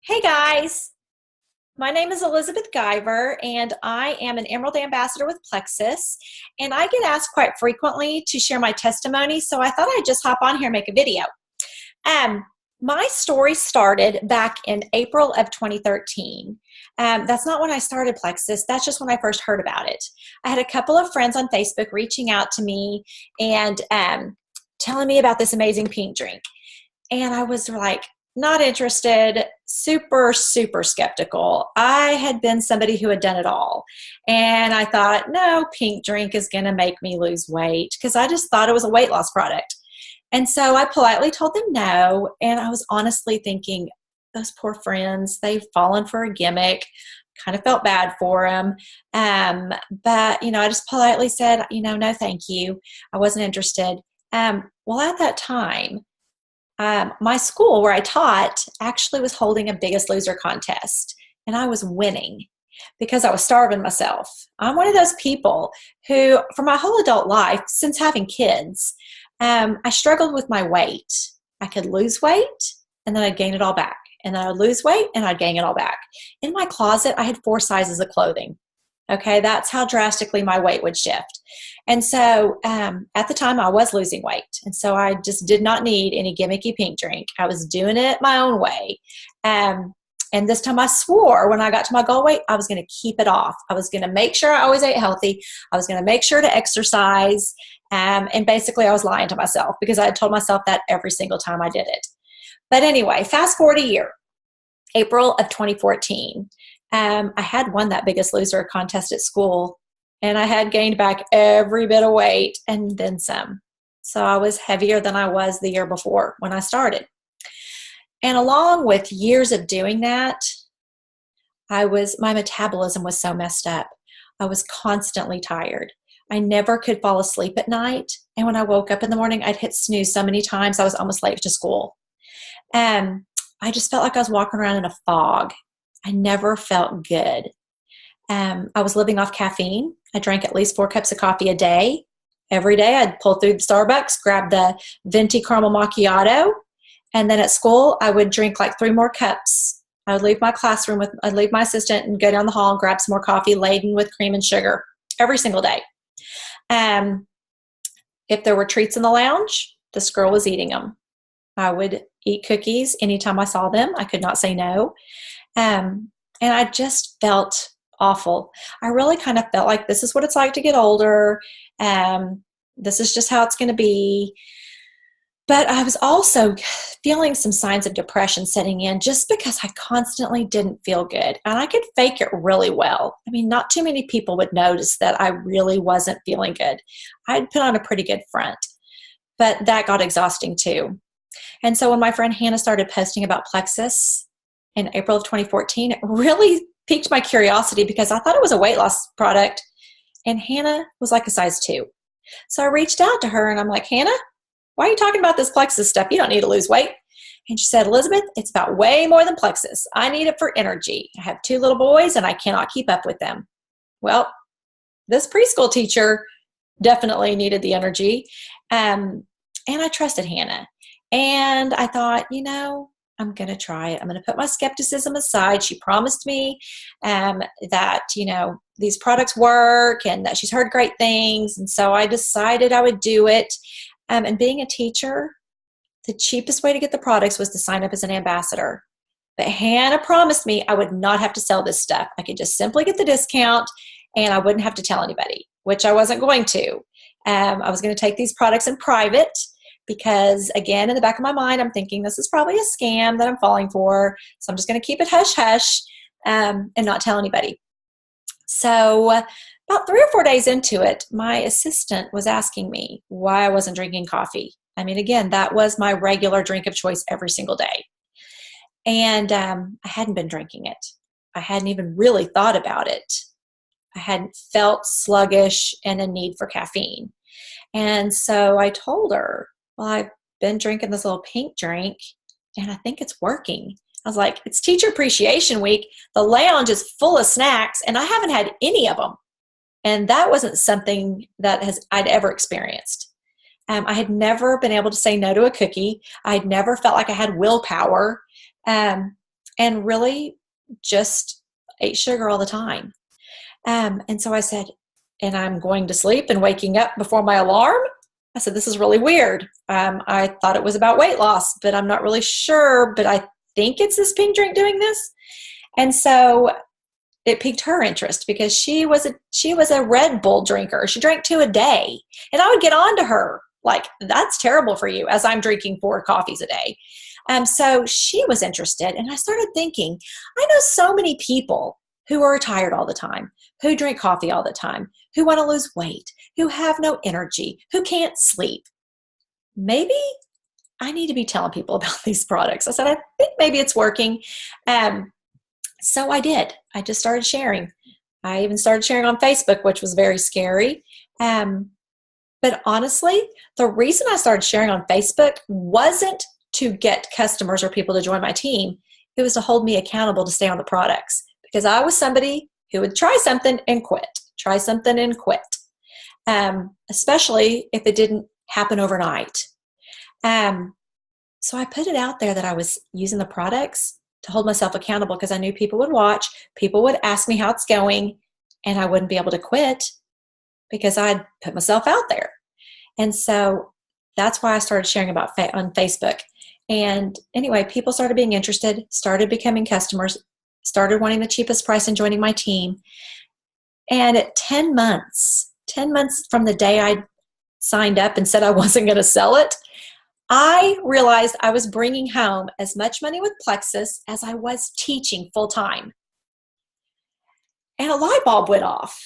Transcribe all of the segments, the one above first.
Hey guys, my name is Elizabeth Guyver, and I am an Emerald Ambassador with Plexus. And I get asked quite frequently to share my testimony, so I thought I'd just hop on here and make a video. Um, my story started back in April of 2013. That's not when I started Plexus, that's just when I first heard about it. I had a couple of friends on Facebook reaching out to me and telling me about this amazing pink drink. And I was like, not interested, super, super skeptical. I had been somebody who had done it all. And I thought, no, pink drink is going to make me lose weight because I just thought it was a weight loss product. And so I politely told them no. And I was honestly thinking, those poor friends, they've fallen for a gimmick. Kind of felt bad for them. But, I just politely said, no, thank you. I wasn't interested. Well, at that time, my school where I taught actually was holding a Biggest Loser contest, and I was winning because I was starving myself. I'm one of those people who, for my whole adult life, since having kids, I struggled with my weight. I could lose weight, and then I'd gain it all back. And then I'd lose weight, and I'd gain it all back. In my closet, I had 4 sizes of clothing. Okay, that's how drastically my weight would shift. And so at the time I was losing weight. And so I just did not need any gimmicky pink drink. I was doing it my own way. And this time I swore when I got to my goal weight, I was going to keep it off. I was going to make sure I always ate healthy. I was going to make sure to exercise. And basically I was lying to myself because I had told myself that every single time I did it. But anyway, fast forward a year, April of 2014. I had won that Biggest Loser contest at school, and I had gained back every bit of weight and then some. So I was heavier than I was the year before when I started. And along with years of doing that, my metabolism was so messed up. I was constantly tired. I never could fall asleep at night. And when I woke up in the morning, I'd hit snooze so many times I was almost late to school. I just felt like I was walking around in a fog. I never felt good. I was living off caffeine. I drank at least 4 cups of coffee a day. Every day I'd pull through the Starbucks, grab the venti caramel macchiato, and then at school I would drink like 3 more cups. I would leave my classroom I'd leave my assistant and go down the hall and grab some more coffee laden with cream and sugar every single day. If there were treats in the lounge, this girl was eating them. I would eat cookies anytime I saw them. I could not say no. And I just felt awful. I really kind of felt like this is what it's like to get older. This is just how it's going to be. But I was also feeling some signs of depression setting in just because I constantly didn't feel good. And I could fake it really well. I mean, not too many people would notice that I really wasn't feeling good. I'd put on a pretty good front, but that got exhausting too. And so when my friend Hannah started posting about Plexus in April of 2014, it really piqued my curiosity because I thought it was a weight loss product, and Hannah was like a size 2. So I reached out to her and I'm like, Hannah, why are you talking about this Plexus stuff? You don't need to lose weight. And she said, Elizabeth, it's about way more than Plexus. I need it for energy. I have 2 little boys and I cannot keep up with them. Well, this preschool teacher definitely needed the energy. And I trusted Hannah. And I thought, I'm going to try it. I'm going to put my skepticism aside. She promised me that, these products work and that she's heard great things. And so I decided I would do it. And being a teacher, the cheapest way to get the products was to sign up as an ambassador. But Hannah promised me I would not have to sell this stuff. I could just simply get the discount and I wouldn't have to tell anybody, which I wasn't going to. I was going to take these products in private. Because again, in the back of my mind, I'm thinking this is probably a scam that I'm falling for. So I'm just going to keep it hush hush and not tell anybody. So about 3 or 4 days into it, my assistant was asking me why I wasn't drinking coffee. I mean, again, that was my regular drink of choice every single day. And I hadn't been drinking it. I hadn't even really thought about it. I hadn't felt sluggish and a need for caffeine. And so I told her, well, I've been drinking this little pink drink and I think it's working. I was like, it's Teacher Appreciation Week. The lounge is full of snacks and I haven't had any of them. And that wasn't something that I'd ever experienced. I had never been able to say no to a cookie. I'd never felt like I had willpower. and really just ate sugar all the time. And so I said, and I'm going to sleep and waking up before my alarm. I said, this is really weird. I thought it was about weight loss, but I'm not really sure, but I think it's this pink drink doing this. And so it piqued her interest because she was a Red Bull drinker. She drank 2 a day. And I would get on to her like, that's terrible for you, as I'm drinking 4 coffees a day. So she was interested, and I started thinking, I know so many people who are tired all the time, who drink coffee all the time, who want to lose weight, who have no energy, who can't sleep. Maybe I need to be telling people about these products. I said, I think maybe it's working. So I did. I just started sharing. I even started sharing on Facebook, which was very scary. But honestly, the reason I started sharing on Facebook wasn't to get customers or people to join my team. It was to hold me accountable to stay on the products, because I was somebody who would try something and quit, try something and quit, especially if it didn't happen overnight. So I put it out there that I was using the products to hold myself accountable, because I knew people would watch, people would ask me how it's going, and I wouldn't be able to quit because I'd put myself out there. And so that's why I started sharing about on Facebook. And anyway, people started being interested, started becoming customers, started wanting the cheapest price and joining my team. And at 10 months from the day I signed up and said I wasn't going to sell it, I realized I was bringing home as much money with Plexus as I was teaching full time. And a light bulb went off.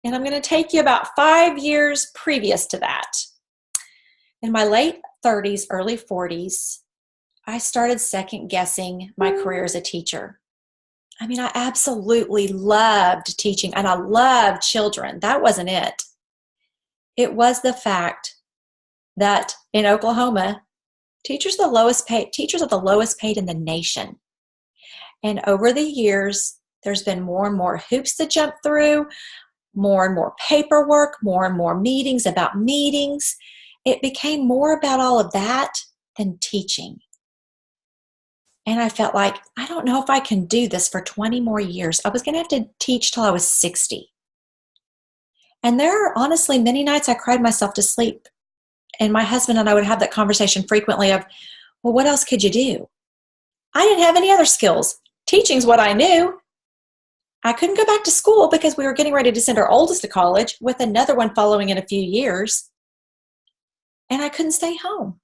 And I'm going to take you about 5 years previous to that. In my late 30s, early 40s, I started second guessing my career as a teacher. I mean, I absolutely loved teaching, and I loved children. That wasn't it. It was the fact that in Oklahoma, teachers are the lowest paid in the nation. And over the years, there's been more and more hoops to jump through, more and more paperwork, more and more meetings about meetings. It became more about all of that than teaching. And I felt like, I don't know if I can do this for 20 more years. I was going to have to teach till I was 60. And there are honestly many nights I cried myself to sleep. And my husband and I would have that conversation frequently of, well, what else could you do? I didn't have any other skills. Teaching's what I knew. I couldn't go back to school because we were getting ready to send our oldest to college, with another one following in a few years. And I couldn't stay home.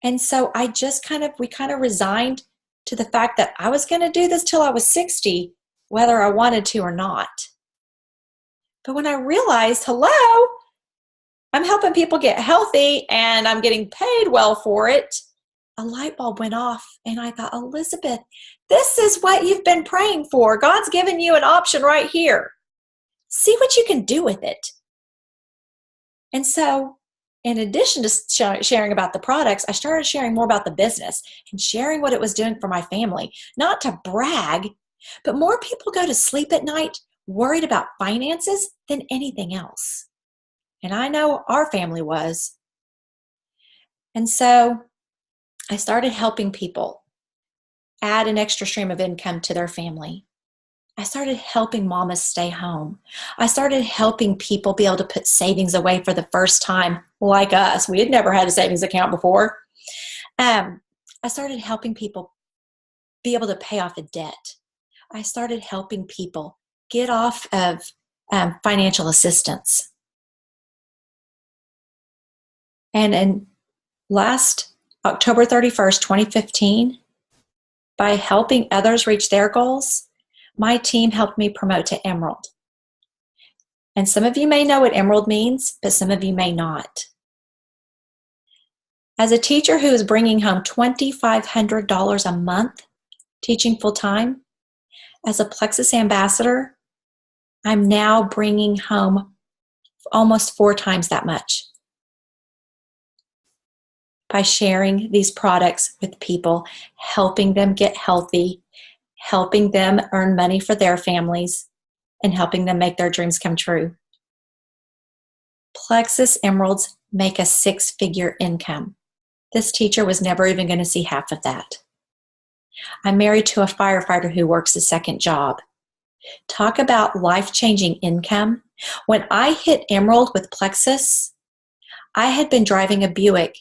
And so we kind of resigned to the fact that I was going to do this till I was 60, whether I wanted to or not. But when I realized, hello, I'm helping people get healthy and I'm getting paid well for it, a light bulb went off. And I thought, Elizabeth, this is what you've been praying for. God's given you an option right here. See what you can do with it. And so, in addition to sharing about the products, I started sharing more about the business and sharing what it was doing for my family. Not to brag, but more people go to sleep at night worried about finances than anything else. And I know our family was. And so I started helping people add an extra stream of income to their family. I started helping mamas stay home. I started helping people be able to put savings away for the first time, like us. We had never had a savings account before. I started helping people be able to pay off a debt. I started helping people get off of financial assistance. And in last October 31st, 2015, by helping others reach their goals, my team helped me promote to Emerald. And some of you may know what Emerald means, but some of you may not. As a teacher who is bringing home $2,500 a month teaching full-time, as a Plexus ambassador, I'm now bringing home almost 4 times that much by sharing these products with people, helping them get healthy, helping them earn money for their families, and helping them make their dreams come true. Plexus Emeralds make a 6-figure income. This teacher was never even going to see half of that. I'm married to a firefighter who works a second job. Talk about life-changing income. When I hit Emerald with Plexus, I had been driving a Buick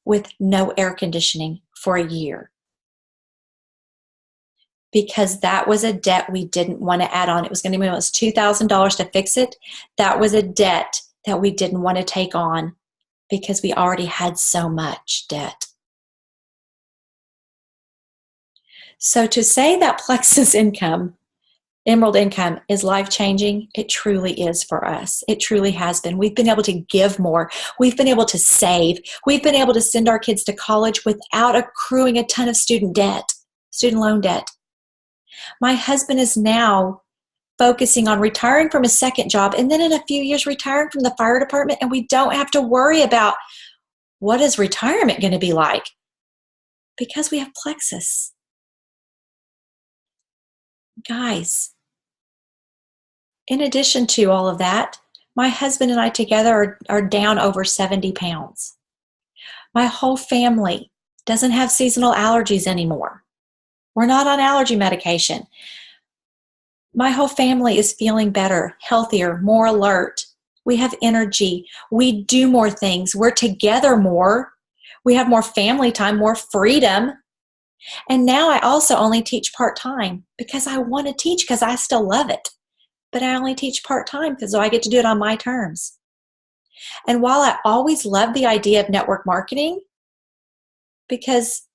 with no air conditioning for a year because that was a debt we didn't want to add on. It was going to be almost $2,000 to fix it. That was a debt that we didn't want to take on because we already had so much debt. So to say that Plexus income, Emerald income, is life-changing, it truly is for us. It truly has been. We've been able to give more. We've been able to save. We've been able to send our kids to college without accruing a ton of student loan debt. My husband is now focusing on retiring from his second job and then in a few years retiring from the fire department, and we don't have to worry about what is retirement going to be like because we have Plexus. Guys, in addition to all of that, my husband and I together are down over 70 pounds. My whole family doesn't have seasonal allergies anymore. We're not on allergy medication. My whole family is feeling better, healthier, more alert. We have energy. We do more things. We're together more. We have more family time, more freedom. And now I also only teach part-time because I want to teach because I still love it. But I only teach part-time because I get to do it on my terms. And while I always love the idea of network marketing, because,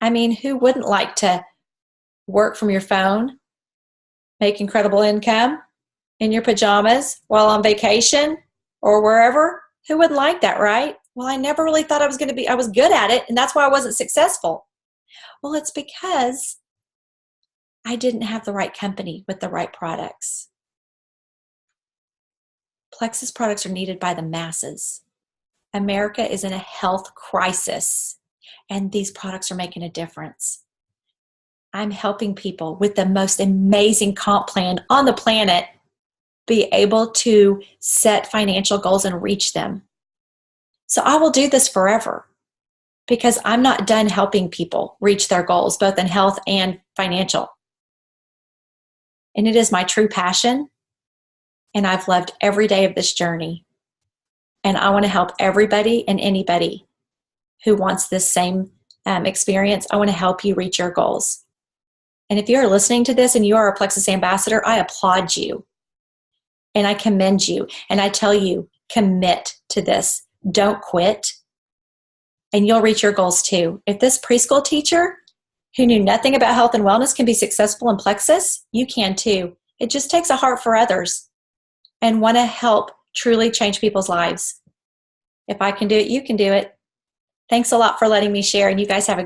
I mean, who wouldn't like to work from your phone, make incredible income in your pajamas while on vacation or wherever? Who wouldn't like that, right? Well, I never really thought I was good at it, and that's why I wasn't successful. Well, it's because I didn't have the right company with the right products. Plexus products are needed by the masses. America is in a health crisis, and these products are making a difference. I'm helping people with the most amazing comp plan on the planet be able to set financial goals and reach them. So I will do this forever because I'm not done helping people reach their goals, both in health and financial. And it is my true passion, and I've loved every day of this journey. And I want to help everybody and anybody who wants this same experience. I want to help you reach your goals. And if you're listening to this and you are a Plexus ambassador, I applaud you. And I commend you. And I tell you, commit to this. Don't quit. And you'll reach your goals too. If this preschool teacher who knew nothing about health and wellness can be successful in Plexus, you can too. It just takes a heart for others and want to help truly change people's lives. If I can do it, you can do it. Thanks a lot for letting me share, and you guys have a